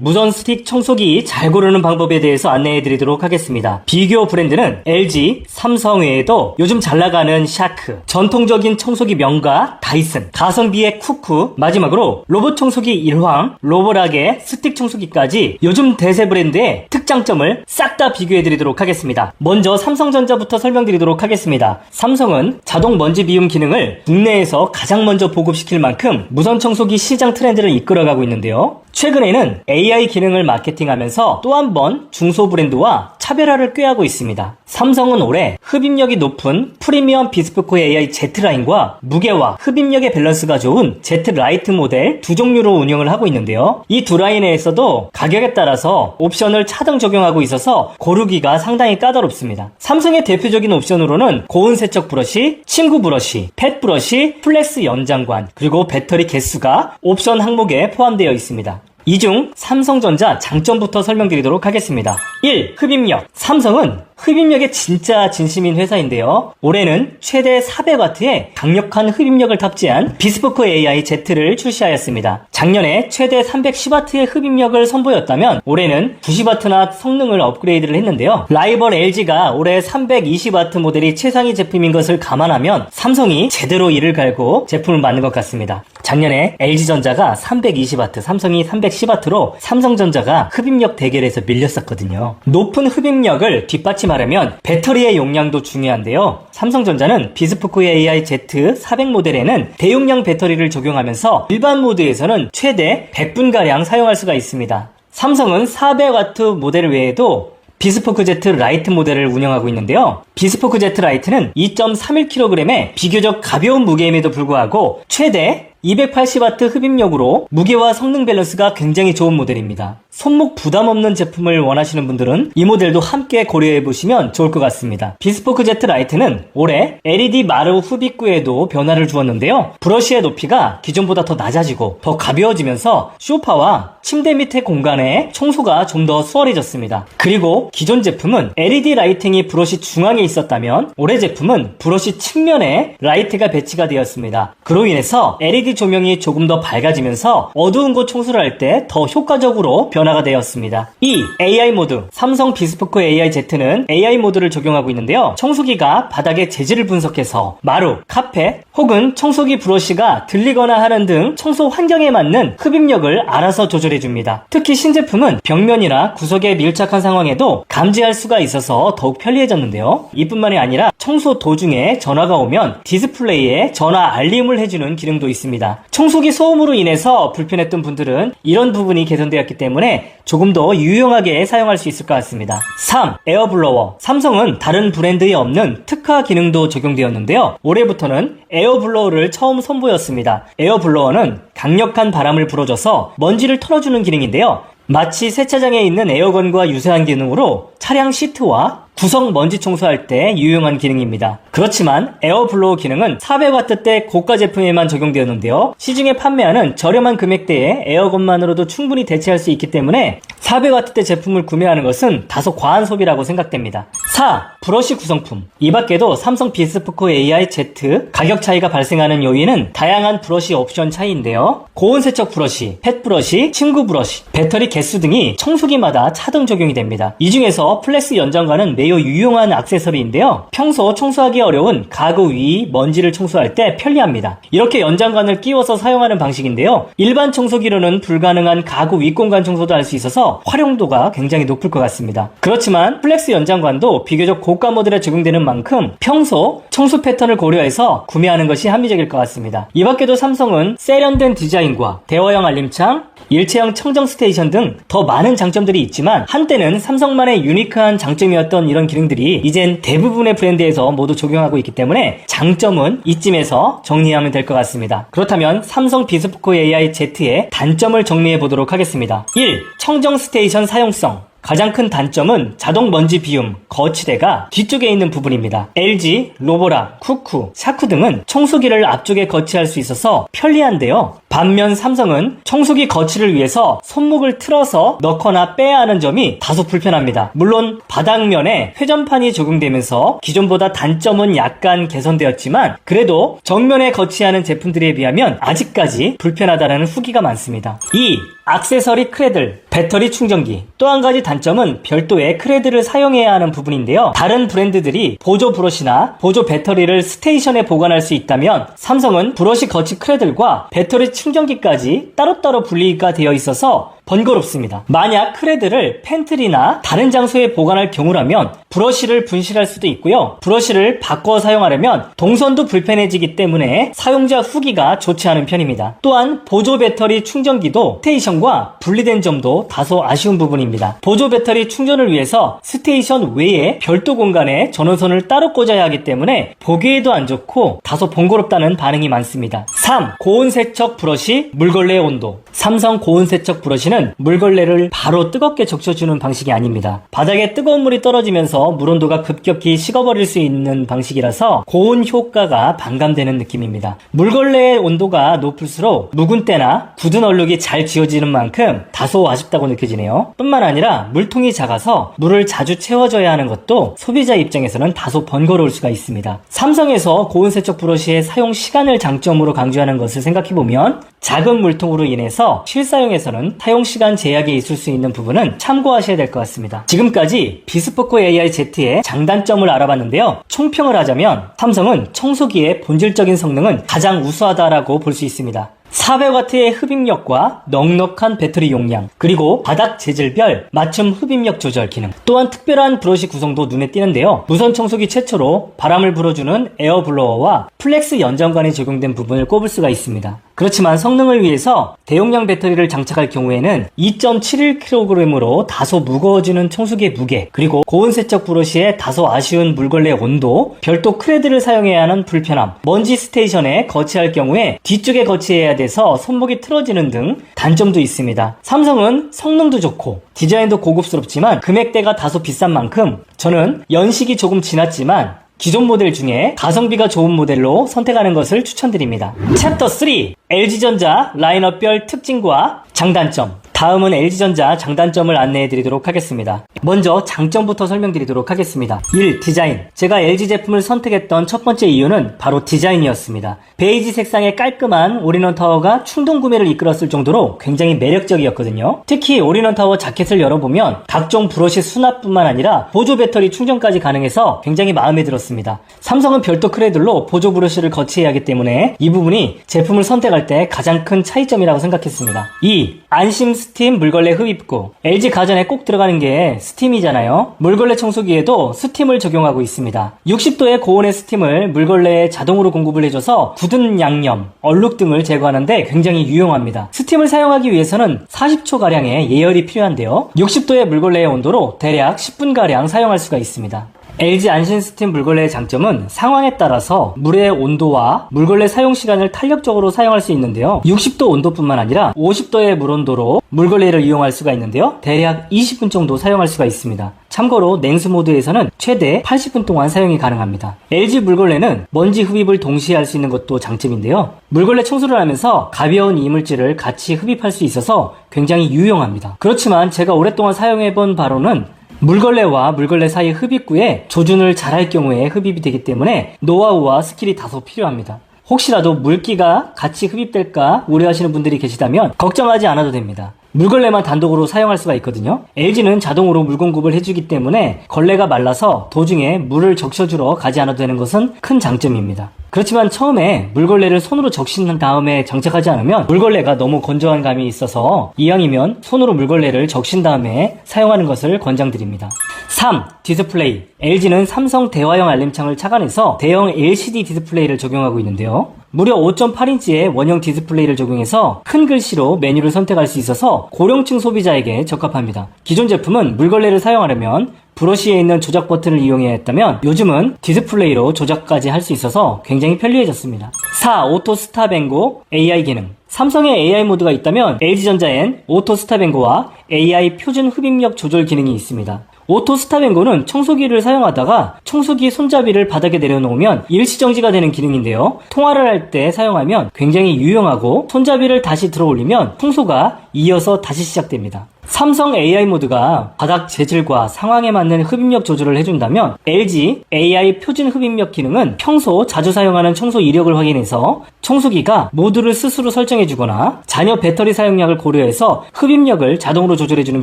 무선 스틱 청소기 잘 고르는 방법에 대해서 안내해 드리도록 하겠습니다. 비교 브랜드는 LG, 삼성 외에도 요즘 잘 나가는 샤크, 전통적인 청소기 명가 다이슨, 가성비의 쿠쿠, 마지막으로 로봇 청소기 일황, 로보락의 스틱 청소기까지 요즘 대세 브랜드의 특장점을 싹 다 비교해 드리도록 하겠습니다. 먼저 삼성전자부터 설명드리도록 하겠습니다. 삼성은 자동 먼지 비움 기능을 국내에서 가장 먼저 보급시킬 만큼 무선 청소기 시장 트렌드를 이끌어가고 있는데요. 최근에는 AI 기능을 마케팅하면서 또 한 번 중소 브랜드와 차별화를 꾀하고 있습니다. 삼성은 올해 흡입력이 높은 프리미엄 비스포크 AI Z라인과 무게와 흡입력의 밸런스가 좋은 Z-라이트 모델 두 종류로 운영을 하고 있는데요. 이 두 라인에서도 가격에 따라서 옵션을 차등 적용하고 있어서 고르기가 상당히 까다롭습니다. 삼성의 대표적인 옵션으로는 고온 세척 브러쉬, 침구 브러쉬, 펫 브러쉬, 플렉스 연장관, 그리고 배터리 개수가 옵션 항목에 포함되어 있습니다. 이 중 삼성전자 장점부터 설명드리도록 하겠습니다. 1. 흡입력. 삼성은 흡입력에 진짜 진심인 회사인데요. 올해는 최대 400W의 강력한 흡입력을 탑재한 비스포크 AI Z를 출시하였습니다. 작년에 최대 310W의 흡입력을 선보였다면 올해는 90W나 성능을 업그레이드를 했는데요. 라이벌 LG가 올해 320W 모델이 최상위 제품인 것을 감안하면 삼성이 제대로 이를 갈고 제품을 만든 것 같습니다. 작년에 LG전자가 320W, 삼성이 310W로 삼성전자가 흡입력 대결에서 밀렸었거든요. 높은 흡입력을 뒷받침하려면 배터리의 용량도 중요한데요. 삼성전자는 비스포크 AI Z 400 모델에는 대용량 배터리를 적용하면서 일반 모드에서는 최대 100분가량 사용할 수가 있습니다. 삼성은 400W 모델 외에도 비스포크 Z 라이트 모델을 운영하고 있는데요. 비스포크 Z 라이트는 2.31kg의 비교적 가벼운 무게임에도 불구하고 최대 280W 흡입력으로 무게와 성능 밸런스가 굉장히 좋은 모델입니다. 손목 부담 없는 제품을 원하시는 분들은 이 모델도 함께 고려해보시면 좋을 것 같습니다. 비스포크 Z 라이트는 올해 LED 마루 흡입구에도 변화를 주었는데요. 브러쉬의 높이가 기존보다 더 낮아지고 더 가벼워지면서 소파와 침대 밑의 공간에 청소가 좀 더 수월해졌습니다. 그리고 기존 제품은 LED 라이팅이 브러쉬 중앙에 있었다면 올해 제품은 브러쉬 측면에 라이트가 배치가 되었습니다. 그로 인해서 LED 조명이 조금 더 밝아지면서 어두운 곳 청소를 할 때 더 효과적으로 변화가 되었습니다. 2. AI 모드. 삼성 비스포크 AI Z는 AI 모드를 적용하고 있는데요. 청소기가 바닥의 재질을 분석해서 마루, 카펫 혹은 청소기 브러쉬가 들리거나 하는 등 청소 환경에 맞는 흡입력을 알아서 조절해줍니다. 특히 신제품은 벽면이나 구석에 밀착한 상황에도 감지할 수가 있어서 더욱 편리해졌는데요. 이뿐만이 아니라 청소 도중에 전화가 오면 디스플레이에 전화 알림을 해주는 기능도 있습니다. 청소기 소음으로 인해서 불편했던 분들은 이런 부분이 개선되었기 때문에 조금 더 유용하게 사용할 수 있을 것 같습니다. 3. 에어블로워. 삼성은 다른 브랜드에 없는 특화 기능도 적용되었는데요. 올해부터는 에어블로워를 처음 선보였습니다. 에어블로워는 강력한 바람을 불어줘서 먼지를 털어주는 기능인데요. 마치 세차장에 있는 에어건과 유사한 기능으로 차량 시트와 구석 먼지 청소할 때 유용한 기능입니다. 그렇지만 에어블로우 기능은 400W대 고가 제품에만 적용되었는데요. 시중에 판매하는 저렴한 금액대의 에어건만으로도 충분히 대체할 수 있기 때문에 400W대 제품을 구매하는 것은 다소 과한 소비라고 생각됩니다. 4. 브러쉬 구성품. 이 밖에도 삼성 비스포크 AI Z 가격 차이가 발생하는 요인은 다양한 브러쉬 옵션 차이인데요. 고온 세척 브러쉬, 펫 브러쉬, 침구 브러쉬, 배터리 개수 등이 청소기마다 차등 적용이 됩니다. 이 중에서 플렉스 연장관은 매우 유용한 액세서리인데요. 평소 청소하기 어려운 가구 위 먼지를 청소할 때 편리합니다. 이렇게 연장관을 끼워서 사용하는 방식인데요. 일반 청소기로는 불가능한 가구 윗공간 청소도 할 수 있어서 활용도가 굉장히 높을 것 같습니다. 그렇지만 플렉스 연장관도 비교적 고가 모델에 적용되는 만큼 평소 청소 패턴을 고려해서 구매하는 것이 합리적일 것 같습니다. 이 밖에도 삼성은 세련된 디자인과 대화형 알림창, 일체형 청정 스테이션 등 더 많은 장점들이 있지만 한때는 삼성만의 유니크한 장점이었던 이런 기능들이 이젠 대부분의 브랜드에서 모두 적용하고 있기 때문에 장점은 이쯤에서 정리하면 될 것 같습니다. 그렇다면 삼성 비스포크 AI Z의 단점을 정리해 보도록 하겠습니다. 1. 청정 스테이션 사용성. 가장 큰 단점은 자동 먼지 비움, 거치대가 뒤쪽에 있는 부분입니다. LG, 로보락, 쿠쿠, 샤쿠 등은 청소기를 앞쪽에 거치할 수 있어서 편리한데요. 반면 삼성은 청소기 거치를 위해서 손목을 틀어서 넣거나 빼야 하는 점이 다소 불편합니다. 물론 바닥면에 회전판이 적용되면서 기존보다 단점은 약간 개선되었지만 그래도 정면에 거치하는 제품들에 비하면 아직까지 불편하다는 후기가 많습니다. 2. 액세서리 크레들, 배터리 충전기. 또 한 가지 단점은 별도의 크레들을 사용해야 하는 부분인데요. 다른 브랜드들이 보조 브러쉬나 보조 배터리를 스테이션에 보관할 수 있다면 삼성은 브러쉬 거치 크레들과 배터리 충전기까지 따로따로 분리가 되어 있어서 번거롭습니다. 만약 크레들을 팬트리나 다른 장소에 보관할 경우라면 브러쉬를 분실할 수도 있고요. 브러쉬를 바꿔 사용하려면 동선도 불편해지기 때문에 사용자 후기가 좋지 않은 편입니다. 또한 보조 배터리 충전기도 스테이션과 분리된 점도 다소 아쉬운 부분입니다. 보조 배터리 충전을 위해서 스테이션 외에 별도 공간에 전원선을 따로 꽂아야 하기 때문에 보기에도 안 좋고 다소 번거롭다는 반응이 많습니다. 3. 고온 세척 브러쉬 물걸레 온도. 삼성 고온 세척 브러쉬는 물걸레를 바로 뜨겁게 적셔주는 방식이 아닙니다. 바닥에 뜨거운 물이 떨어지면서 물 온도가 급격히 식어버릴 수 있는 방식이라서 고온 효과가 반감되는 느낌입니다. 물걸레의 온도가 높을수록 묵은 때나 굳은 얼룩이 잘 지워지는 만큼 다소 아쉽다고 느껴지네요. 뿐만 아니라 물통이 작아서 물을 자주 채워줘야 하는 것도 소비자 입장에서는 다소 번거로울 수가 있습니다. 삼성에서 고온 세척 브러쉬의 사용 시간을 장점으로 강조하는 것을 생각해보면 작은 물통으로 인해서 실사용에서는 사용 시간 제약이 있을 수 있는 부분은 참고하셔야 될 것 같습니다. 지금까지 비스포크 AI-Z의 장단점을 알아봤는데요. 총평을 하자면 삼성은 청소기의 본질적인 성능은 가장 우수하다라고 볼 수 있습니다. 400W의 흡입력과 넉넉한 배터리 용량, 그리고 바닥 재질별 맞춤 흡입력 조절 기능, 또한 특별한 브러쉬 구성도 눈에 띄는데요. 무선 청소기 최초로 바람을 불어주는 에어블로어와 플렉스 연장관이 적용된 부분을 꼽을 수가 있습니다. 그렇지만 성능을 위해서 대용량 배터리를 장착할 경우에는 2.71kg으로 다소 무거워지는 청소기의 무게, 그리고 고온 세척 브러쉬의 다소 아쉬운 물걸레 온도, 별도 크레드를 사용해야 하는 불편함, 먼지 스테이션에 거치할 경우에 뒤쪽에 거치해야 돼서 손목이 틀어지는 등 단점도 있습니다. 삼성은 성능도 좋고 디자인도 고급스럽지만 금액대가 다소 비싼 만큼 저는 연식이 조금 지났지만 기존 모델 중에 가성비가 좋은 모델로 선택하는 것을 추천드립니다. 챕터 3. LG전자 라인업별 특징과 장단점. 다음은 LG전자 장단점을 안내해드리도록 하겠습니다. 먼저 장점부터 설명드리도록 하겠습니다. 1. 디자인. 제가 LG 제품을 선택했던 첫 번째 이유는 바로 디자인이었습니다. 베이지 색상의 깔끔한 올인원 타워가 충동 구매를 이끌었을 정도로 굉장히 매력적이었거든요. 특히 올인원 타워 자켓을 열어보면 각종 브러쉬 수납뿐만 아니라 보조 배터리 충전까지 가능해서 굉장히 마음에 들었습니다. 삼성은 별도 크레들로 보조 브러쉬를 거치해야 하기 때문에 이 부분이 제품을 선택할 때 가장 큰 차이점이라고 생각했습니다. 2. 안심 스팀 물걸레 흡입구. LG 가전에 꼭 들어가는 게 스팀이잖아요. 물걸레 청소기에도 스팀을 적용하고 있습니다. 60도의 고온의 스팀을 물걸레에 자동으로 공급을 해줘서 굳은 양념, 얼룩 등을 제거하는데 굉장히 유용합니다. 스팀을 사용하기 위해서는 40초가량의 예열이 필요한데요. 60도의 물걸레의 온도로 대략 10분가량 사용할 수가 있습니다. LG 안심 스팀 물걸레의 장점은 상황에 따라서 물의 온도와 물걸레 사용 시간을 탄력적으로 사용할 수 있는데요. 60도 온도뿐만 아니라 50도의 물 온도로 물걸레를 이용할 수가 있는데요. 대략 20분 정도 사용할 수가 있습니다. 참고로 냉수 모드에서는 최대 80분 동안 사용이 가능합니다. LG 물걸레는 먼지 흡입을 동시에 할 수 있는 것도 장점인데요. 물걸레 청소를 하면서 가벼운 이물질을 같이 흡입할 수 있어서 굉장히 유용합니다. 그렇지만 제가 오랫동안 사용해본 바로는 물걸레와 물걸레 사이 흡입구에 조준을 잘할 경우에 흡입이 되기 때문에 노하우와 스킬이 다소 필요합니다. 혹시라도 물기가 같이 흡입될까 우려하시는 분들이 계시다면 걱정하지 않아도 됩니다. 물걸레만 단독으로 사용할 수가 있거든요. LG는 자동으로 물 공급을 해주기 때문에 걸레가 말라서 도중에 물을 적셔주러 가지 않아도 되는 것은 큰 장점입니다. 그렇지만 처음에 물걸레를 손으로 적신 다음에 장착하지 않으면 물걸레가 너무 건조한 감이 있어서 이왕이면 손으로 물걸레를 적신 다음에 사용하는 것을 권장드립니다. 3. 디스플레이. LG는 삼성 대화형 알림창을 착안해서 대형 LCD 디스플레이를 적용하고 있는데요. 무려 5.8인치의 원형 디스플레이를 적용해서 큰 글씨로 메뉴를 선택할 수 있어서 고령층 소비자에게 적합합니다. 기존 제품은 물걸레를 사용하려면 브러쉬에 있는 조작 버튼을 이용해야 했다면 요즘은 디스플레이로 조작까지 할 수 있어서 굉장히 편리해졌습니다. 4. 오토 스탑&고 AI 기능. 삼성에 AI 모드가 있다면 LG전자엔 오토 스탑&고와 AI 표준 흡입력 조절 기능이 있습니다. 오토 스탑&고는 청소기를 사용하다가 청소기 손잡이를 바닥에 내려놓으면 일시정지가 되는 기능인데요. 통화를 할 때 사용하면 굉장히 유용하고 손잡이를 다시 들어 올리면 청소가 이어서 다시 시작됩니다. 삼성 AI 모드가 바닥 재질과 상황에 맞는 흡입력 조절을 해준다면 LG AI 표준 흡입력 기능은 평소 자주 사용하는 청소 이력을 확인해서 청소기가 모드를 스스로 설정해주거나 자녀 배터리 사용량을 고려해서 흡입력을 자동으로 조절해주는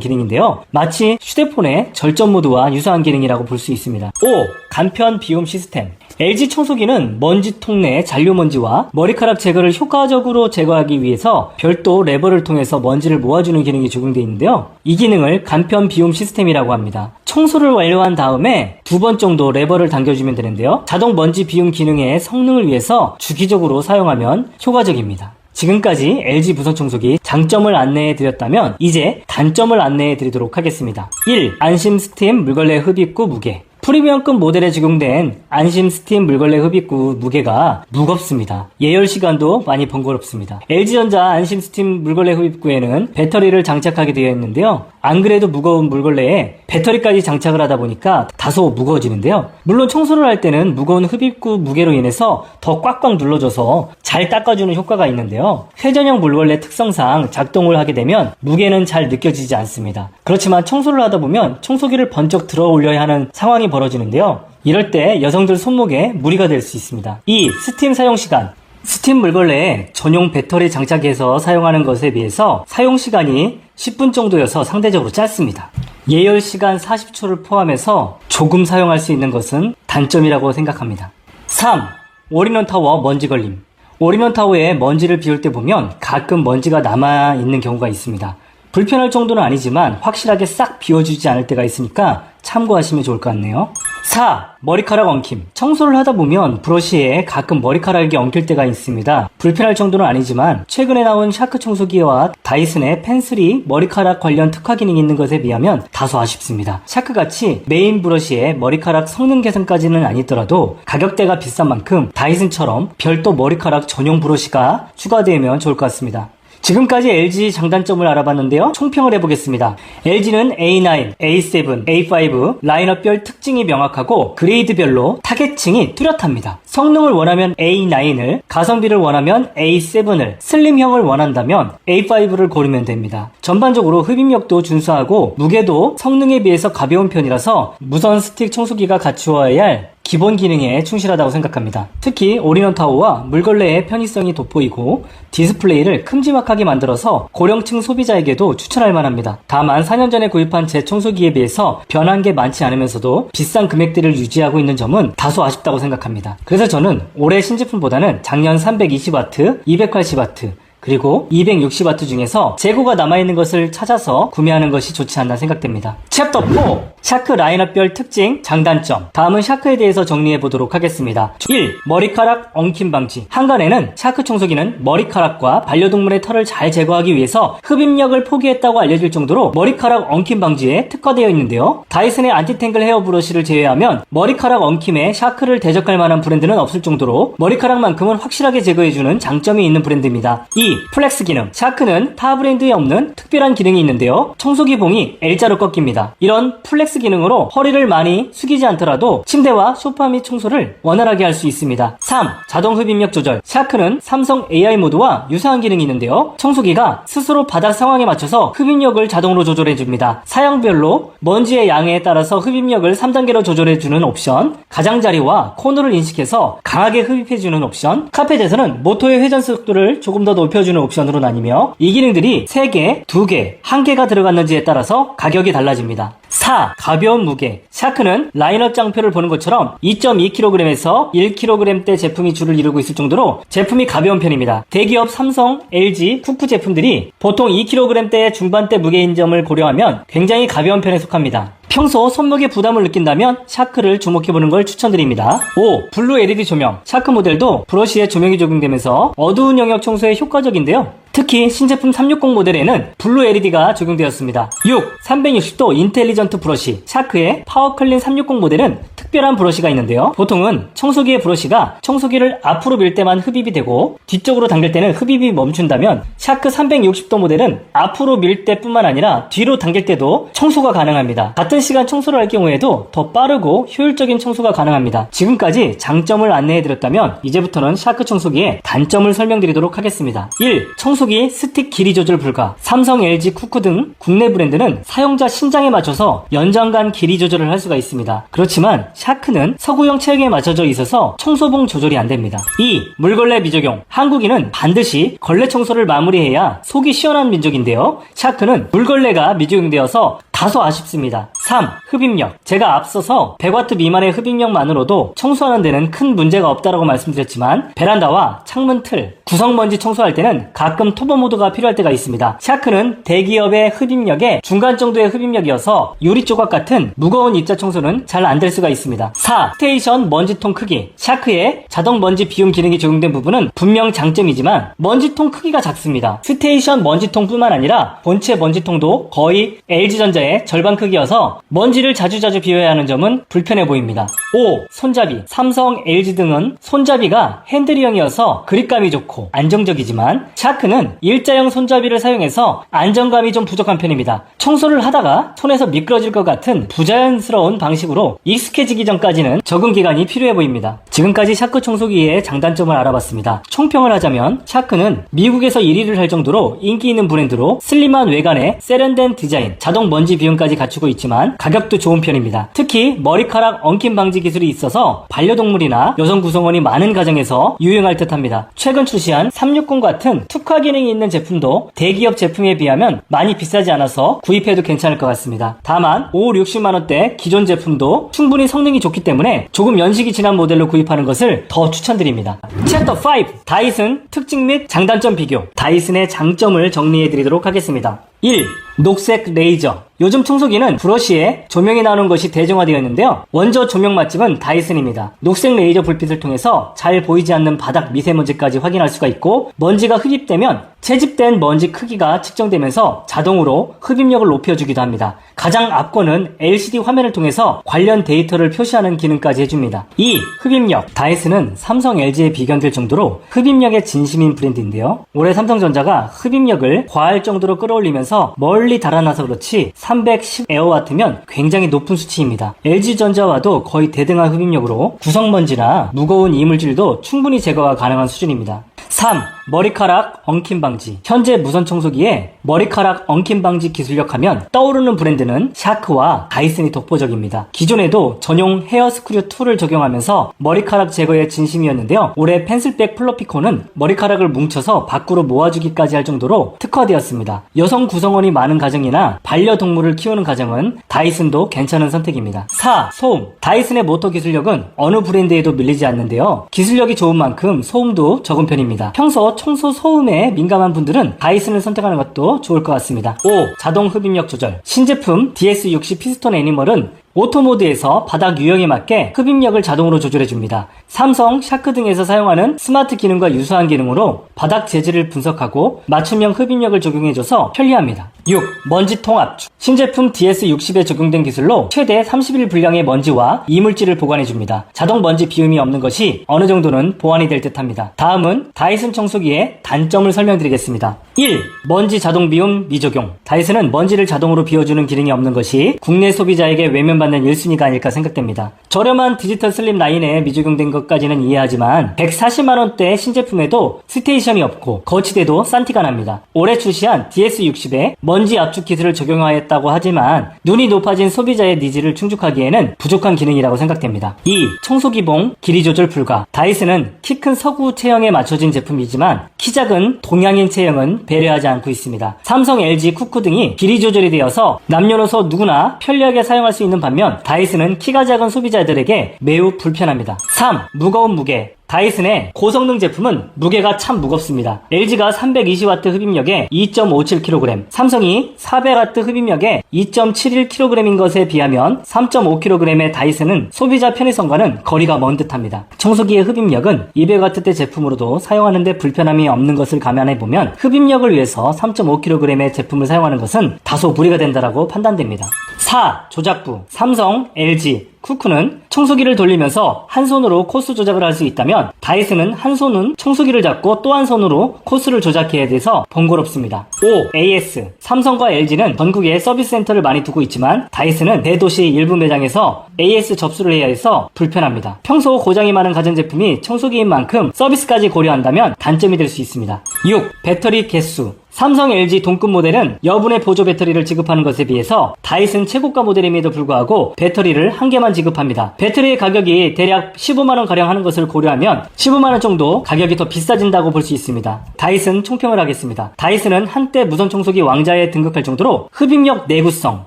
기능인데요. 마치 휴대폰의 절전 모드와 유사한 기능이라고 볼 수 있습니다. 5. 간편 비움 시스템. LG 청소기는 먼지통 내 잔류먼지와 머리카락 제거를 효과적으로 제거하기 위해서 별도 레버를 통해서 먼지를 모아주는 기능이 적용되어 있는데요. 이 기능을 간편 비움 시스템이라고 합니다. 청소를 완료한 다음에 2번 정도 레버를 당겨주면 되는데요. 자동 먼지 비움 기능의 성능을 위해서 주기적으로 사용하면 효과적입니다. 지금까지 LG 무선청소기 장점을 안내해드렸다면 이제 단점을 안내해드리도록 하겠습니다. 1. 안심 스팀 물걸레 흡입구 무게. 프리미엄급 모델에 적용된 안심 스팀 물걸레 흡입구 무게가 무겁습니다. 예열 시간도 많이 번거롭습니다. LG전자 안심 스팀 물걸레 흡입구에는 배터리를 장착하게 되어 있는데요. 안 그래도 무거운 물걸레에 배터리까지 장착을 하다 보니까 다소 무거워지는데요. 물론 청소를 할 때는 무거운 흡입구 무게로 인해서 더 꽉꽉 눌러줘서 잘 닦아주는 효과가 있는데요. 회전형 물걸레 특성상 작동을 하게 되면 무게는 잘 느껴지지 않습니다. 그렇지만 청소를 하다 보면 청소기를 번쩍 들어 올려야 하는 상황이 벌어지는데요. 이럴 때 여성들 손목에 무리가 될 수 있습니다. 2. 스팀 사용 시간. 스팀 물걸레에 전용 배터리 장착해서 사용하는 것에 비해서 사용 시간이 10분 정도여서 상대적으로 짧습니다. 예열 시간 40초를 포함해서 조금 사용할 수 있는 것은 단점이라고 생각합니다. 3. 올인원 타워 먼지 걸림. 올인원 타워에 먼지를 비울 때 보면 가끔 먼지가 남아있는 경우가 있습니다. 불편할 정도는 아니지만 확실하게 싹 비워주지 않을 때가 있으니까 참고하시면 좋을 것 같네요. 4. 머리카락 엉킴. 청소를 하다 보면 브러쉬에 가끔 머리카락이 엉킬 때가 있습니다. 불편할 정도는 아니지만 최근에 나온 샤크 청소기와 다이슨의 펜슬이 머리카락 관련 특화 기능이 있는 것에 비하면 다소 아쉽습니다. 샤크같이 메인 브러쉬에 머리카락 성능 개선까지는 아니더라도 가격대가 비싼 만큼 다이슨처럼 별도 머리카락 전용 브러쉬가 추가되면 좋을 것 같습니다. 지금까지 LG 장단점을 알아봤는데요. 총평을 해보겠습니다. LG는 A9, A7, A5 라인업별 특징이 명확하고 그레이드별로 타겟층이 뚜렷합니다. 성능을 원하면 A9을, 가성비를 원하면 A7을, 슬림형을 원한다면 A5를 고르면 됩니다. 전반적으로 흡입력도 준수하고 무게도 성능에 비해서 가벼운 편이라서 무선 스틱 청소기가 갖추어야 할 기본 기능에 충실하다고 생각합니다. 특히 올인원 타워와 물걸레의 편의성이 돋보이고 디스플레이를 큼지막하게 만들어서 고령층 소비자에게도 추천할 만합니다. 다만 4년 전에 구입한 제 청소기에 비해서 변한 게 많지 않으면서도 비싼 금액대를 유지하고 있는 점은 다소 아쉽다고 생각합니다. 그래서 저는 올해 신제품보다는 작년 320W, 280W 그리고 260W 중에서 재고가 남아있는 것을 찾아서 구매하는 것이 좋지 않나 생각됩니다. 챕터 4. 샤크 라인업별 특징, 장단점. 다음은 샤크에 대해서 정리해보도록 하겠습니다. 1. 머리카락 엉킴 방지. 한간에는 샤크 청소기는 머리카락과 반려동물의 털을 잘 제거하기 위해서 흡입력을 포기했다고 알려질 정도로 머리카락 엉킴 방지에 특화되어 있는데요. 다이슨의 안티탱글 헤어 브러쉬를 제외하면 머리카락 엉킴에 샤크를 대적할 만한 브랜드는 없을 정도로 머리카락만큼은 확실하게 제거해주는 장점이 있는 브랜드입니다. 2. 플렉스 기능. 샤크는 타 브랜드에 없는 특별한 기능이 있는데요. 청소기 봉이 L자로 꺾입니다. 이런 플렉스 기능으로 허리를 많이 숙이지 않더라도 침대와 소파 및 청소를 원활하게 할 수 있습니다. 3. 자동 흡입력 조절. 샤크는 삼성 AI 모드와 유사한 기능이 있는데요. 청소기가 스스로 바닥 상황에 맞춰서 흡입력을 자동으로 조절해줍니다. 사양별로 먼지의 양에 따라서 흡입력을 3단계로 조절해주는 옵션, 가장자리와 코너를 인식해서 강하게 흡입해주는 옵션, 카펫에서는 모터의 회전 속도를 조금 더 높여주는 옵션으로 나뉘며 이 기능들이 3개, 2개, 1개가 들어갔는지에 따라서 가격이 달라집니다. 4. 가벼운 무게. 샤크는 라인업 장표를 보는 것처럼 2.2kg에서 1kg대 제품이 줄을 이루고 있을 정도로 제품이 가벼운 편입니다. 대기업 삼성, LG, 쿠프 제품들이 보통 2kg대 중반대 무게인 점을 고려하면 굉장히 가벼운 편에 속합니다. 평소 손목에 부담을 느낀다면 샤크를 주목해보는 걸 추천드립니다. 5. 블루 LED 조명. 샤크 모델도 브러쉬에 조명이 적용되면서 어두운 영역 청소에 효과적인데요. 특히 신제품 360 모델에는 블루 LED가 적용되었습니다. 6. 360도 인텔리전트 브러쉬. 샤크의 파워클린 360 모델은 특별한 브러쉬가 있는데요. 보통은 청소기의 브러쉬가 청소기를 앞으로 밀 때만 흡입이 되고 뒤쪽으로 당길 때는 흡입이 멈춘다면 샤크 360도 모델은 앞으로 밀 때뿐만 아니라 뒤로 당길 때도 청소가 가능합니다. 같은 시간 청소를 할 경우에도 더 빠르고 효율적인 청소가 가능합니다. 지금까지 장점을 안내해드렸다면 이제부터는 샤크 청소기의 단점을 설명드리도록 하겠습니다. 1. 청소기 스틱 길이 조절 불가. 삼성, LG, 쿠쿠 등 국내 브랜드는 사용자 신장에 맞춰서 연장간 길이 조절을 할 수가 있습니다. 그렇지만 샤크는 서구형 체형에 맞춰져 있어서 청소봉 조절이 안됩니다. 2. 물걸레 미적용. 한국인은 반드시 걸레 청소를 마무리해야 속이 시원한 민족인데요. 샤크는 물걸레가 미적용되어서 다소 아쉽습니다. 3. 흡입력. 제가 앞서서 100W 미만의 흡입력만으로도 청소하는 데는 큰 문제가 없다라고 말씀드렸지만 베란다와 창문 틀, 구성먼지 청소할 때는 가끔 터보 모드가 필요할 때가 있습니다. 샤크는 대기업의 흡입력에 중간 정도의 흡입력이어서 유리 조각 같은 무거운 입자 청소는 잘 안 될 수가 있습니다. 4. 스테이션 먼지통 크기. 샤크의 자동 먼지 비움 기능이 적용된 부분은 분명 장점이지만 먼지통 크기가 작습니다. 스테이션 먼지통뿐만 아니라 본체 먼지통도 거의 LG전자의 절반 크기여서 먼지를 자주자주 비워야 하는 점은 불편해 보입니다. 5. 손잡이. 삼성, LG 등은 손잡이가 핸들형이어서 그립감이 좋고 안정적이지만 샤크는 일자형 손잡이를 사용해서 안정감이 좀 부족한 편입니다. 청소를 하다가 손에서 미끄러질 것 같은 부자연스러운 방식으로 익숙해지기 전까지는 적응 기간이 필요해 보입니다. 지금까지 샤크 청소기의 장단점을 알아봤습니다. 총평을 하자면 샤크는 미국에서 1위를 할 정도로 인기 있는 브랜드로 슬림한 외관에 세련된 디자인, 자동 먼지 비움까지 갖추고 있지만 가격도 좋은 편입니다. 특히 머리카락 엉킴 방지 기술이 있어서 반려동물이나 여성 구성원이 많은 가정에서 유용할 듯합니다. 최근 출시한 360 같은 특화 기능이 있는 제품도 대기업 제품에 비하면 많이 비싸지 않아서 구입해도 괜찮을 것 같습니다. 다만 5, 60만원대 기존 제품도 충분히 성능이 좋기 때문에 조금 연식이 지난 모델로 구입하는 것을 더 추천드립니다. 챕터 5. 다이슨 특징 및 장단점 비교. 다이슨의 장점을 정리해드리도록 하겠습니다. 1. 녹색 레이저. 요즘 청소기는 브러쉬에 조명이 나오는 것이 대중화되어 있는데요. 원조 조명 맛집은 다이슨입니다. 녹색 레이저 불빛을 통해서 잘 보이지 않는 바닥 미세먼지까지 확인할 수가 있고 먼지가 흡입되면 채집된 먼지 크기가 측정되면서 자동으로 흡입력을 높여주기도 합니다. 가장 앞권은 LCD 화면을 통해서 관련 데이터를 표시하는 기능까지 해줍니다. 2. 흡입력. 다이슨은 삼성, LG에 비견될 정도로 흡입력에 진심인 브랜드인데요. 올해 삼성전자가 흡입력을 과할 정도로 끌어올리면서 멀리 달아나서 그렇지 310 에어와트면 굉장히 높은 수치입니다. LG전자와도 거의 대등한 흡입력으로 구성먼지나 무거운 이물질도 충분히 제거가 가능한 수준입니다. 3. 머리카락 엉킴 방지. 현재 무선 청소기에 머리카락 엉킴 방지 기술력 하면 떠오르는 브랜드는 샤크와 다이슨이 독보적입니다. 기존에도 전용 헤어 스크류 툴을 적용하면서 머리카락 제거에 진심이었는데요. 올해 펜슬백 플러피콘은 머리카락을 뭉쳐서 밖으로 모아주기까지 할 정도로 특화되었습니다. 여성 구성원이 많은 가정이나 반려동물을 키우는 가정은 다이슨도 괜찮은 선택입니다. 4. 소음. 다이슨의 모터 기술력은 어느 브랜드에도 밀리지 않는데요. 기술력이 좋은 만큼 소음도 적은 편입니다. 평소 청소 소음에 민감한 분들은 다이슨을 선택하는 것도 좋을 것 같습니다. 5. 자동 흡입력 조절. 신제품 DS60 피스톤 애니멀은 오토 모드에서 바닥 유형에 맞게 흡입력을 자동으로 조절해줍니다. 삼성, 샤크 등에서 사용하는 스마트 기능과 유사한 기능으로 바닥 재질을 분석하고 맞춤형 흡입력을 적용해줘서 편리합니다. 6. 먼지통 압축. 신제품 DS60에 적용된 기술로 최대 30일 분량의 먼지와 이물질을 보관해줍니다. 자동 먼지 비움이 없는 것이 어느 정도는 보완이 될 듯합니다. 다음은 다이슨 청소기의 단점을 설명드리겠습니다. 1. 먼지 자동 비움 미적용. 다이슨은 먼지를 자동으로 비워주는 기능이 없는 것이 국내 소비자에게 외면받는 1순위가 아닐까 생각됩니다. 저렴한 디지털 슬림 라인에 미적용된 것까지는 이해하지만 140만원대 신제품에도 스테이션이 없고 거치대도 싼 티가 납니다. 올해 출시한 DS60에 먼지 압축 기술을 적용하였다고 하지만 눈이 높아진 소비자의 니즈를 충족하기에는 부족한 기능이라고 생각됩니다. 2. 청소기봉 길이 조절 불가. 다이슨은 키 큰 서구 체형에 맞춰진 제품이지만 키 작은 동양인 체형은 배려하지 않고 있습니다. 삼성, LG, 쿠쿠 등이 길이 조절이 되어서 남녀노소 누구나 편리하게 사용할 수 있는 반면 다이슨은 키가 작은 소비자들에게 매우 불편합니다. 3. 무거운 무게. 다이슨의 고성능 제품은 무게가 참 무겁습니다. LG가 320W 흡입력에 2.57kg, 삼성이 400W 흡입력에 2.71kg인 것에 비하면 3.5kg의 다이슨은 소비자 편의성과는 거리가 먼 듯합니다. 청소기의 흡입력은 200W대 제품으로도 사용하는데 불편함이 없는 것을 감안해보면 흡입력을 위해서 3.5kg의 제품을 사용하는 것은 다소 무리가 된다고 판단됩니다. 4. 조작부 삼성, LG, 쿠쿠는 청소기를 돌리면서 한 손으로 코스 조작을 할 수 있다면 다이슨은 한 손은 청소기를 잡고 또 한 손으로 코스를 조작해야 돼서 번거롭습니다. 5. AS 삼성과 LG는 전국에 서비스 센터를 많이 두고 있지만 다이슨은 대도시 일부 매장에서 AS 접수를 해야 해서 불편합니다. 평소 고장이 많은 가전제품이 청소기인 만큼 서비스까지 고려한다면 단점이 될 수 있습니다. 6. 배터리 개수 삼성, LG 동급 모델은 여분의 보조 배터리를 지급하는 것에 비해서 다이슨 최고가 모델임에도 불구하고 배터리를 한 개만 지급합니다. 배터리의 가격이 대략 15만원 가량 하는 것을 고려하면 15만원 정도 가격이 더 비싸진다고 볼 수 있습니다. 다이슨 총평을 하겠습니다. 다이슨은 한때 무선 청소기 왕자에 등극할 정도로 흡입력, 내구성,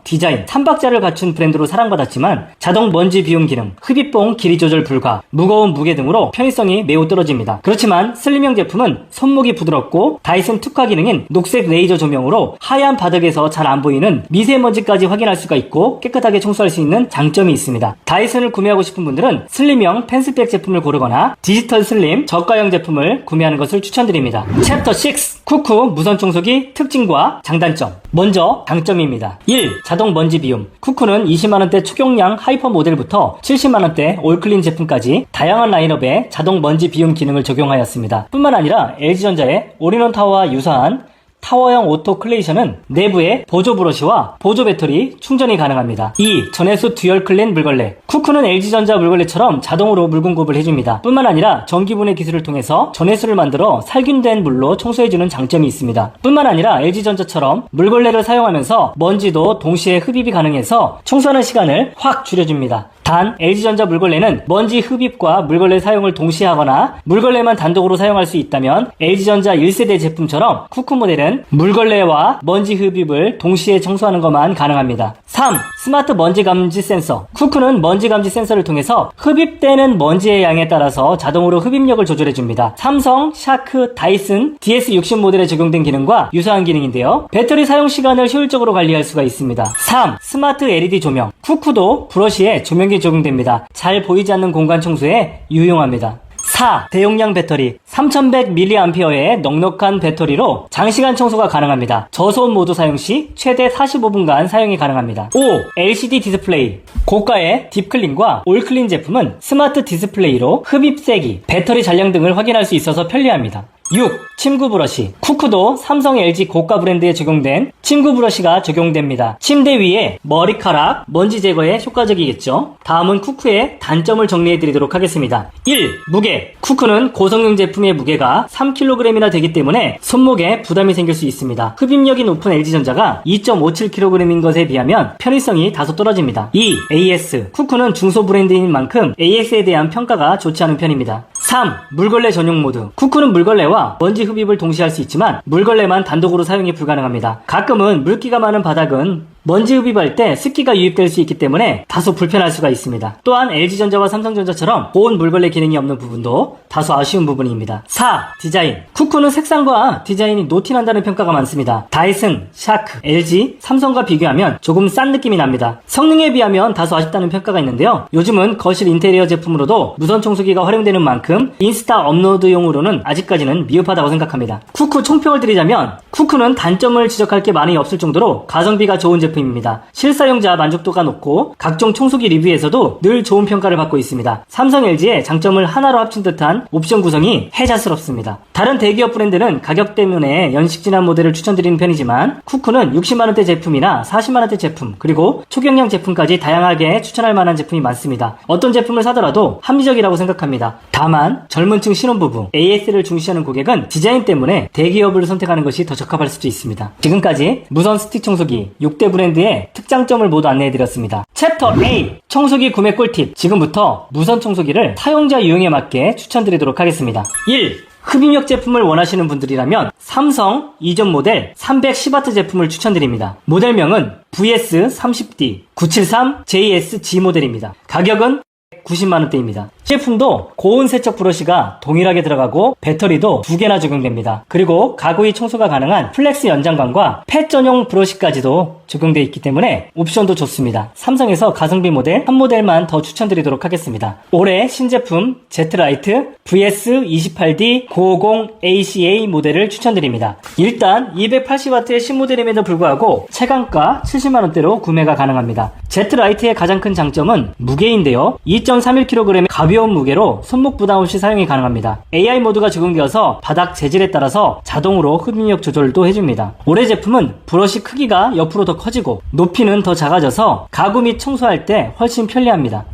디자인, 3박자를 갖춘 브랜드로 사랑받았지만 자동 먼지 비움 기능, 흡입봉 길이 조절 불가, 무거운 무게 등으로 편의성이 매우 떨어집니다. 그렇지만 슬림형 제품은 손목이 부드럽고 다이슨 특화 기능인 녹색 레이저 조명으로 하얀 바닥에서 잘 안 보이는 미세먼지까지 확인할 수가 있고 깨끗하게 청소할 수 있는 장점이 있습니다. 다이슨을 구매하고 싶은 분들은 슬림형 펜슬백 제품을 고르거나 디지털 슬림 저가형 제품을 구매하는 것을 추천드립니다. 챕터 6 쿠쿠 무선 청소기 특징과 장단점. 먼저 장점입니다. 1. 자동 먼지 비움. 쿠쿠는 20만원대 초경량 하이퍼 모델부터 70만원대 올클린 제품까지 다양한 라인업에 자동 먼지 비움 기능을 적용하였습니다. 뿐만 아니라 LG전자의 올인원 타워와 유사한 타워형 오토 클레이션은 내부에 보조 브러쉬와 보조 배터리 충전이 가능합니다. 2. 전해수 듀얼 클린 물걸레. 쿠쿠는 LG전자 물걸레처럼 자동으로 물 공급을 해줍니다. 뿐만 아니라 전기분해 기술을 통해서 전해수를 만들어 살균된 물로 청소해주는 장점이 있습니다. 뿐만 아니라 LG전자처럼 물걸레를 사용하면서 먼지도 동시에 흡입이 가능해서 청소하는 시간을 확 줄여줍니다. 단 LG전자 물걸레는 먼지 흡입과 물걸레 사용을 동시에 하거나 물걸레만 단독으로 사용할 수 있다면 LG전자 1세대 제품처럼 쿠쿠 모델은 물걸레와 먼지 흡입을 동시에 청소하는 것만 가능합니다. 3. 스마트 먼지 감지 센서. 쿠쿠는 먼지 감지 센서를 통해서 흡입되는 먼지의 양에 따라서 자동으로 흡입력을 조절해줍니다. 삼성, 샤크, 다이슨, DS60 모델에 적용된 기능과 유사한 기능인데요. 배터리 사용 시간을 효율적으로 관리할 수가 있습니다. 3. 스마트 LED 조명. 쿠쿠도 브러쉬에 조명기 적용됩니다. 잘 보이지 않는 공간 청소에 유용합니다. 4. 대용량 배터리. 3100mAh의 넉넉한 배터리로 장시간 청소가 가능합니다. 저소음 모드 사용 시 최대 45분간 사용이 가능합니다. 5. LCD 디스플레이. 고가의 딥클린과 올클린 제품은 스마트 디스플레이로 흡입 세기, 배터리 잔량 등을 확인할 수 있어서 편리합니다. 6. 침구 브러쉬. 쿠쿠도 삼성, LG 고가 브랜드에 적용된 침구 브러쉬가 적용됩니다. 침대 위에 머리카락, 먼지 제거에 효과적이겠죠. 다음은 쿠쿠의 단점을 정리해드리도록 하겠습니다. 1. 무게. 쿠쿠는 고성능 제품의 무게가 3kg이나 되기 때문에 손목에 부담이 생길 수 있습니다. 흡입력이 높은 LG전자가 2.57kg인 것에 비하면 편의성이 다소 떨어집니다. 2. AS. 쿠쿠는 중소 브랜드인 만큼 AS에 대한 평가가 좋지 않은 편입니다. 3. 물걸레 전용 모드. 쿠쿠는 물걸레와 먼지 흡입을 동시에 할 수 있지만 물걸레만 단독으로 사용이 불가능합니다. 가끔은 물기가 많은 바닥은 먼지 흡입할 때 습기가 유입될 수 있기 때문에 다소 불편할 수가 있습니다. 또한 LG전자와 삼성전자처럼 보온 물걸레 기능이 없는 부분도 다소 아쉬운 부분입니다. 4. 디자인. 쿠쿠는 색상과 디자인이 노티난다는 평가가 많습니다. 다이슨, 샤크, LG, 삼성과 비교하면 조금 싼 느낌이 납니다. 성능에 비하면 다소 아쉽다는 평가가 있는데요. 요즘은 거실 인테리어 제품으로도 무선 청소기가 활용되는 만큼 인스타 업로드용으로는 아직까지는 미흡하다고 생각합니다. 쿠쿠 총평을 드리자면 쿠쿠는 단점을 지적할 게 많이 없을 정도로 가성비가 좋은 제품입니다. 실사용자 만족도가 높고 각종 청소기 리뷰에서도 늘 좋은 평가를 받고 있습니다. 삼성, LG의 장점을 하나로 합친 듯한 옵션 구성이 혜자스럽습니다. 다른 대기업 브랜드는 가격 때문에 연식지난 모델을 추천드리는 편이지만 쿠쿠는 60만원대 제품이나 40만원대 제품 그리고 초경량 제품까지 다양하게 추천할 만한 제품이 많습니다. 어떤 제품을 사더라도 합리적이라고 생각합니다. 다만 젊은 층 신혼부부, AS를 중시하는 고객은 디자인 때문에 대기업을 선택하는 것이 더 적합할 수도 있습니다. 지금까지 무선 스틱 청소기 6대 브랜드의 특장점을 모두 안내해드렸습니다. 챕터 8 청소기 구매 꿀팁. 지금부터 무선 청소기를 사용자 유형에 맞게 추천드리도록 하겠습니다. 1. 흡입력 제품을 원하시는 분들이라면 삼성 이전 모델 310W 제품을 추천드립니다. 모델명은 VS30D 973JSG 모델입니다. 가격은 90만원대입니다. 제품도 고온 세척 브러쉬가 동일하게 들어가고 배터리도 2개나 적용됩니다. 그리고 가구이 청소가 가능한 플렉스 연장관과 펫 전용 브러쉬까지도 적용되어 있기 때문에 옵션도 좋습니다. 삼성에서 가성비 모델 한 모델만 더 추천드리도록 하겠습니다. 올해 신제품 제트라이트 VS28D 950ACA 모델을 추천드립니다. 일단 280W의 신모델임에도 불구하고 최강가 70만원대로 구매가 가능합니다. 제트라이트의 가장 큰 장점은 무게인데요. 2.31kg의 가벼운 무게로 손목 부담 없이 사용이 가능합니다. AI 모드가 적용되어서 바닥 재질에 따라서 자동으로 흡입력 조절도 해줍니다. 올해 제품은 브러쉬 크기가 옆으로 더 커지고 높이는 더 작아져서 가구 및 청소할 때 훨씬 편리합니다.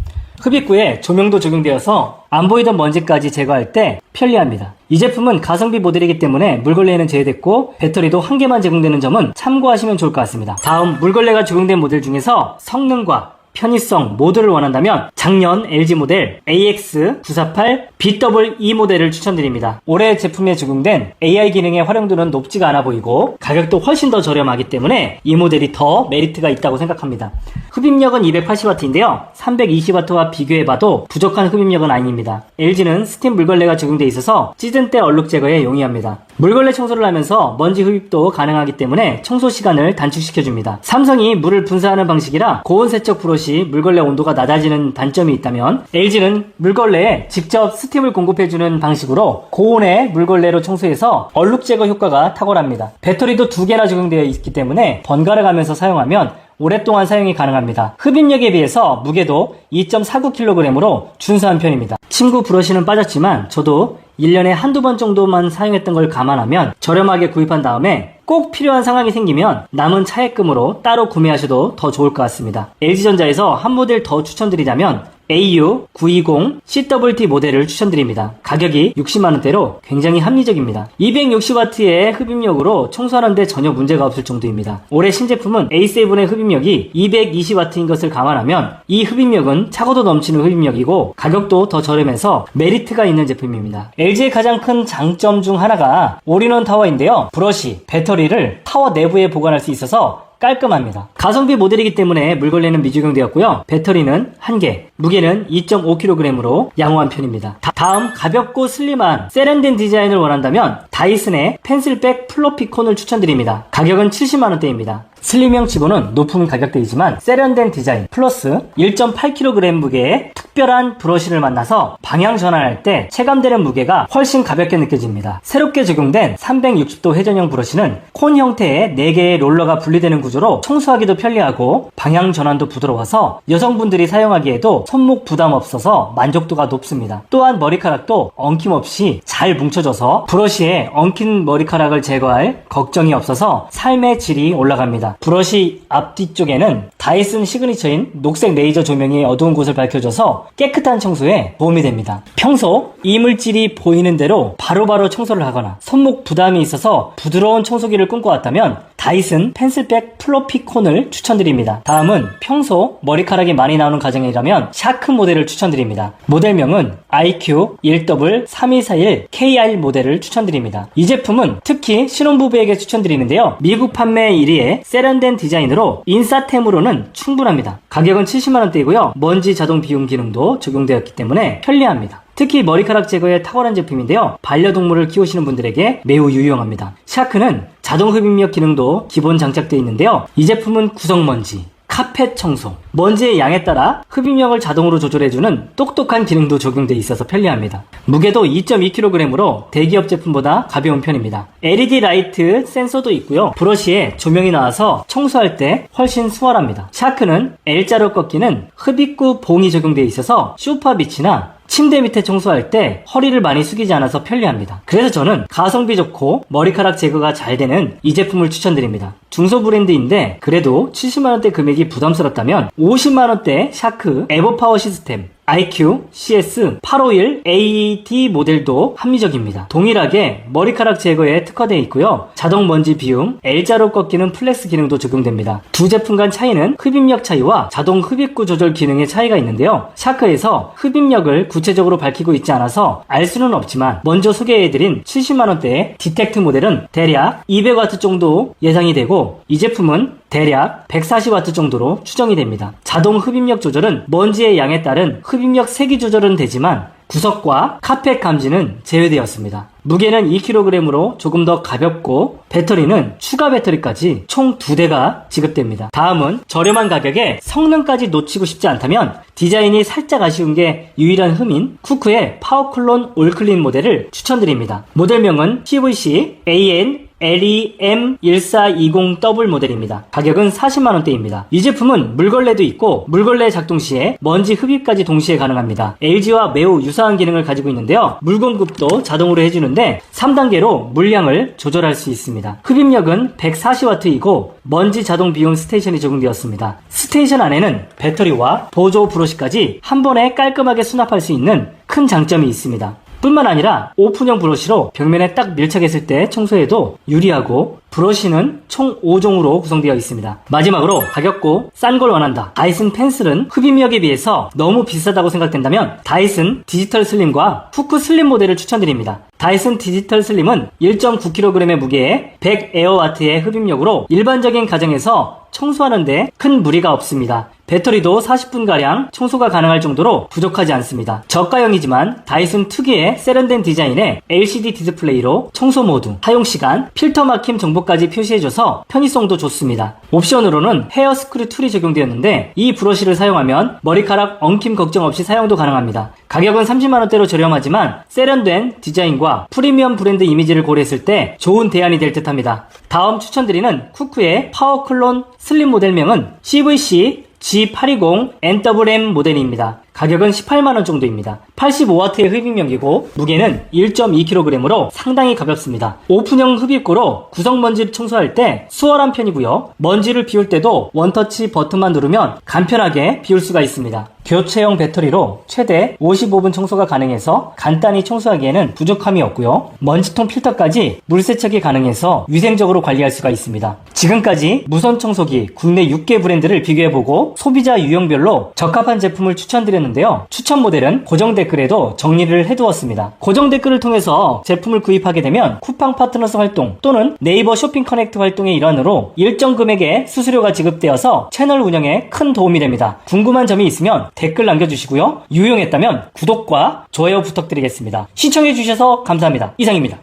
흡입구에 조명도 적용되어서 안 보이던 먼지까지 제거할 때 편리합니다. 이 제품은 가성비 모델이기 때문에 물걸레에는 제외됐고 배터리도 한 개만 제공되는 점은 참고하시면 좋을 것 같습니다. 다음 물걸레가 적용된 모델 중에서 성능과 편의성 모두를 원한다면 작년 LG 모델 AX948BEE 모델을 추천드립니다. 올해 제품에 적용된 AI 기능의 활용도는 높지가 않아 보이고 가격도 훨씬 더 저렴하기 때문에 이 모델이 더 메리트가 있다고 생각합니다. 흡입력은 280W인데요. 320W와 비교해봐도 부족한 흡입력은 아닙니다. LG는 스팀 물걸레가 적용되어 있어서 시즌 때 얼룩 제거에 용이합니다. 물걸레 청소를 하면서 먼지 흡입도 가능하기 때문에 청소 시간을 단축시켜줍니다. 삼성이 물을 분사하는 방식이라 고온 세척 브러쉬 물걸레 온도가 낮아지는 단점이 있다면 LG는 물걸레에 직접 스팀을 공급해주는 방식으로 고온의 물걸레로 청소해서 얼룩 제거 효과가 탁월합니다. 배터리도 2개나 적용되어 있기 때문에 번갈아 가면서 사용하면 오랫동안 사용이 가능합니다. 흡입력에 비해서 무게도 2.49kg으로 준수한 편입니다. 친구 브러쉬는 빠졌지만 저도 1년에 한두 번 정도만 사용했던 걸 감안하면 저렴하게 구입한 다음에 꼭 필요한 상황이 생기면 남은 차액금으로 따로 구매하셔도 더 좋을 것 같습니다. LG전자에서 한 모델 더 추천드리자면 AU920CWT 모델을 추천드립니다. 가격이 60만원대로 굉장히 합리적입니다. 260W의 흡입력으로 청소하는데 전혀 문제가 없을 정도입니다. 올해 신제품은 A7의 흡입력이 220W인 것을 감안하면 이 흡입력은 차고도 넘치는 흡입력이고 가격도 더 저렴해서 메리트가 있는 제품입니다. LG의 가장 큰 장점 중 하나가 올인원 타워인데요. 브러쉬, 배터리를 타워 내부에 보관할 수 있어서 깔끔합니다. 가성비 모델이기 때문에 물걸레는 미적용되었고요. 배터리는 1개, 무게는 2.5kg으로 양호한 편입니다. 다음 가볍고 슬림한 세련된 디자인을 원한다면 다이슨의 펜슬백 플로피콘을 추천드립니다. 가격은 70만원대입니다. 슬림형 치고는 높은 가격대이지만 세련된 디자인 플러스 1.8kg 무게의 특별한 브러쉬를 만나서 방향 전환할 때 체감되는 무게가 훨씬 가볍게 느껴집니다. 새롭게 적용된 360도 회전형 브러쉬는 콘 형태의 4개의 롤러가 분리되는 구조로 청소하기도 편리하고 방향 전환도 부드러워서 여성분들이 사용하기에도 손목 부담 없어서 만족도가 높습니다. 또한 머리카락도 엉킴없이 잘 뭉쳐져서 브러쉬에 엉킨 머리카락을 제거할 걱정이 없어서 삶의 질이 올라갑니다. 브러쉬 앞뒤쪽에는 다이슨 시그니처인 녹색 레이저 조명이 어두운 곳을 밝혀줘서 깨끗한 청소에 도움이 됩니다. 평소 이물질이 보이는 대로 바로바로 청소를 하거나 손목 부담이 있어서 부드러운 청소기를 꿈꿔왔다면 다이슨 펜슬백 플로피콘을 추천드립니다. 다음은 평소 머리카락이 많이 나오는 가정이라면 샤크 모델을 추천드립니다. 모델명은 IQ1W3241KR 모델을 추천드립니다. 이 제품은 특히 신혼부부에게 추천드리는데요. 미국 판매 1위의 세련된 디자인으로 인싸템으로는 충분합니다. 가격은 70만원대이고요. 먼지 자동 비움 기능도 적용되었기 때문에 편리합니다. 특히 머리카락 제거에 탁월한 제품인데요. 반려동물을 키우시는 분들에게 매우 유용합니다. 샤크는 자동 흡입력 기능도 기본 장착되어 있는데요. 이 제품은 구석먼지, 카펫 청소, 먼지의 양에 따라 흡입력을 자동으로 조절해주는 똑똑한 기능도 적용되어 있어서 편리합니다. 무게도 2.2kg으로 대기업 제품보다 가벼운 편입니다. LED 라이트 센서도 있고요. 브러쉬에 조명이 나와서 청소할 때 훨씬 수월합니다. 샤크는 L자로 꺾이는 흡입구 봉이 적용되어 있어서 소파 밑이나 침대 밑에 청소할 때 허리를 많이 숙이지 않아서 편리합니다. 그래서 저는 가성비 좋고 머리카락 제거가 잘 되는 이 제품을 추천드립니다. 중소 브랜드인데 그래도 70만원대 금액이 부담스럽다면 50만원대 샤크 에버파워 시스템 IQ CS851 AED 모델도 합리적입니다. 동일하게 머리카락 제거에 특화되어 있고요. 자동 먼지 비움, L자로 꺾이는 플렉스 기능도 적용됩니다. 두 제품 간 차이는 흡입력 차이와 자동 흡입구 조절 기능의 차이가 있는데요. 샤크에서 흡입력을 구체적으로 밝히고 있지 않아서 알 수는 없지만 먼저 소개해드린 70만원대의 디텍트 모델은 대략 200W 정도 예상이 되고 이 제품은 대략 140W 정도로 추정이 됩니다. 자동 흡입력 조절은 먼지의 양에 따른 흡입력 세기 조절은 되지만 구석과 카펫 감지는 제외되었습니다. 무게는 2kg으로 조금 더 가볍고 배터리는 추가 배터리까지 총 2대가 지급됩니다. 다음은 저렴한 가격에 성능까지 놓치고 싶지 않다면 디자인이 살짝 아쉬운 게 유일한 흠인 쿠크의 파워클론 올클린 모델을 추천드립니다. 모델명은 PVC AN LEM1420W 모델입니다. 가격은 40만원대입니다. 이 제품은 물걸레도 있고 물걸레 작동 시에 먼지 흡입까지 동시에 가능합니다. LG와 매우 유사한 기능을 가지고 있는데요. 물 공급도 자동으로 해주는데 3단계로 물량을 조절할 수 있습니다. 흡입력은 140W이고 먼지 자동 비움 스테이션이 적용되었습니다. 스테이션 안에는 배터리와 보조 브러쉬까지 한 번에 깔끔하게 수납할 수 있는 큰 장점이 있습니다. 뿐만 아니라 오픈형 브러쉬로 벽면에 딱 밀착했을 때 청소해도 유리하고 브러쉬는 총 5종으로 구성되어 있습니다. 마지막으로 가볍고 싼 걸 원한다. 다이슨 펜슬은 흡입력에 비해서 너무 비싸다고 생각된다면 다이슨 디지털 슬림과 후크 슬림 모델을 추천드립니다. 다이슨 디지털 슬림은 1.9kg의 무게에 100에어와트의 흡입력으로 일반적인 가정에서 청소하는데 큰 무리가 없습니다. 배터리도 40분가량 청소가 가능할 정도로 부족하지 않습니다. 저가형이지만 다이슨 특유의 세련된 디자인에 LCD 디스플레이로 청소 모드, 사용시간, 필터 막힘 정보까지 표시해줘서 편의성도 좋습니다. 옵션으로는 헤어 스크류 툴이 적용되었는데 이 브러쉬를 사용하면 머리카락 엉킴 걱정 없이 사용도 가능합니다. 가격은 30만원대로 저렴하지만 세련된 디자인과 프리미엄 브랜드 이미지를 고려했을 때 좋은 대안이 될 듯합니다. 다음 추천드리는 쿠크의 파워클론 슬림 모델명은 CVC G820NWM 모델입니다. 가격은 18만원 정도입니다. 85W의 흡입력이고 무게는 1.2kg으로 상당히 가볍습니다. 오픈형 흡입구로 구석먼지를 청소할 때 수월한 편이고요. 먼지를 비울 때도 원터치 버튼만 누르면 간편하게 비울 수가 있습니다. 교체형 배터리로 최대 55분 청소가 가능해서 간단히 청소하기에는 부족함이 없고요. 먼지통 필터까지 물세척이 가능해서 위생적으로 관리할 수가 있습니다. 지금까지 무선 청소기 국내 6개 브랜드를 비교해보고 소비자 유형별로 적합한 제품을 추천드렸는데요. 추천 모델은 고정 댓글에도 정리를 해두었습니다. 고정 댓글을 통해서 제품을 구입하게 되면 쿠팡 파트너스 활동 또는 네이버 쇼핑 커넥트 활동의 일환으로 일정 금액의 수수료가 지급되어서 채널 운영에 큰 도움이 됩니다. 궁금한 점이 있으면 댓글 남겨주시고요. 유용했다면 구독과 좋아요 부탁드리겠습니다. 시청해주셔서 감사합니다. 이상입니다.